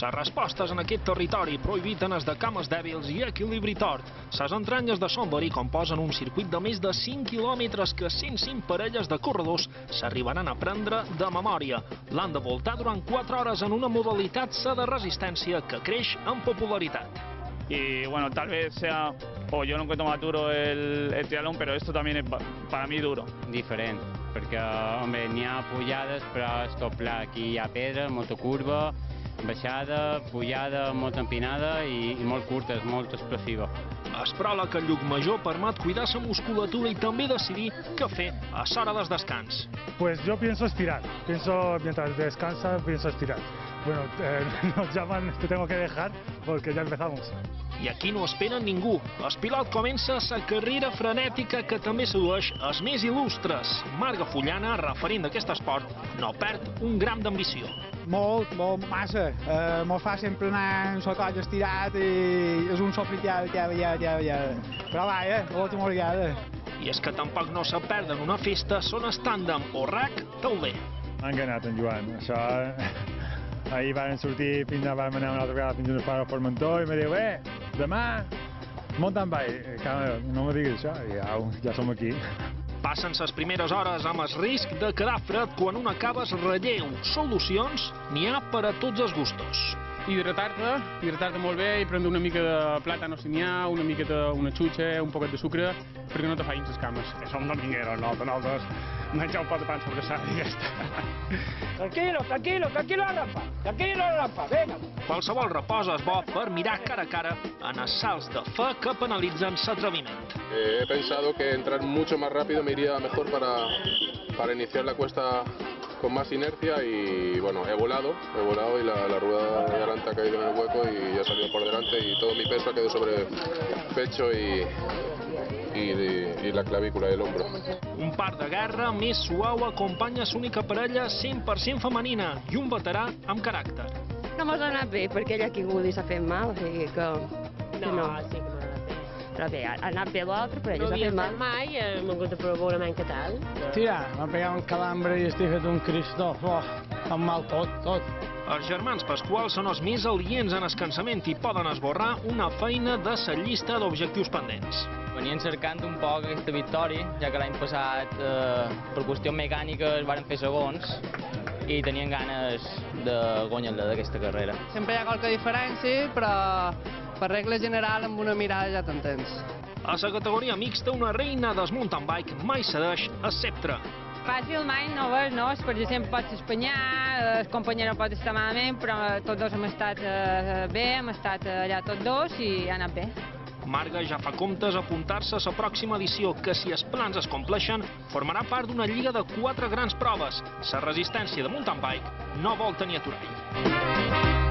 Les respostes en aquest territori prohibiten els de cames dèbils i equilibri tort. Les entranyes de Sonbury composen un circuit de més de 5 quilòmetres que 105 parelles de corredors s'arribaran a prendre de memòria. L'han de voltar durant 4 hores en una modalitat de resistència que creix en popularitat. Y bueno, tal vez sea, o yo no encuentro más duro el triatlón, pero esto también es para mí duro. Diferent, perquè home, n'hi ha pujades, però és tot pla. Aquí hi ha pedra, molta curva, baixada, pujada, molt empinada i molt curta, és molt explosiva. El pròleg a Llucmajor permet cuidar la musculatura y també decidir què fer a l'hora del descans. Pues yo pienso estirar, mientras descansa, pienso estirar. Bueno, nos llaman, te tengo que dejar porque ya empezamos. I aquí no espera ningú. El pilot comença la carrera frenètica que també sedueix els més il·lustres. Marga Fullana, referent d'aquest esport, no perd un gram d'ambició. Molt, massa. Molt fa sempre anar amb el coll estirat i és un sofrit ja. Però va, l'última vegada. I és que tampoc no se perden una festa, són el tàndem o RAC Tauler. Han ganat en Joan, això... Ahir vam sortir, vam anar una altra vegada fins a Formentor i em diu, demà, mountain bike. No me diguis això, ja som aquí. Passen les primeres hores amb el risc de quedar fred quan un acaba el relleu. Solucions n'hi ha per a tots els gustos. Hidratar-te molt bé i prendre una mica de plàtan si n'hi ha, una miqueta, una xutxa, un poquet de sucre, perquè no te facin les cames. Que som domingueros, nosaltres menjar un pot de pan sobrassat i ja està. Tranquilo, la rampa, venga. Qualsevol repòs és bo per mirar cara a cara en els salts de fe que penalitzen l'atreviment. He pensado que entrar mucho más rápido me iría mejor para iniciar la cuesta con más inercia y bueno, he volado y la rueda de delante ha caído en el hueco y ha salido por delante y todo mi peso ha quedado sobre el pecho y la clavícula i l'ombro. Un par de guerra més suau acompanya l'única parella 100% femenina i un veterà amb caràcter. No m'ha anat bé, perquè ella ha caigut i s'ha fet mal, o sigui que... No, sí que m'ha anat bé. Però bé, ha anat bé l'altre, però ella s'ha fet mal. No havia fet mai, hem hagut de provar una menca tal. Tira, m'ha pegat un calambre i estic fet un Cristof, fa mal tot. Els germans Pasqual són els més aliens en el cansament i poden esborrar una feina de la llista d'objectius pendents. Venien cercant un poc aquesta victòria, ja que l'any passat, per qüestions mecàniques, varen fer segons i tenien ganes de guanyar-la d'aquesta carrera. Sempre hi ha qualque diferència, però per regla general amb una mirada ja t'entens. A la categoria mixta, una reina del mountain bike mai cedeix el sceptre. Fàcil mai no ho és, no? El participant pot s'espanyar, el company no pot estar malament, però tots dos hem estat bé, hem estat allà tots dos i ha anat bé. Marga ja fa comptes a apuntar-se a la pròxima edició, que si els plans es compleixen, formarà part d'una lliga de 4 grans proves. La resistència de mountain bike no vol tenir aturall.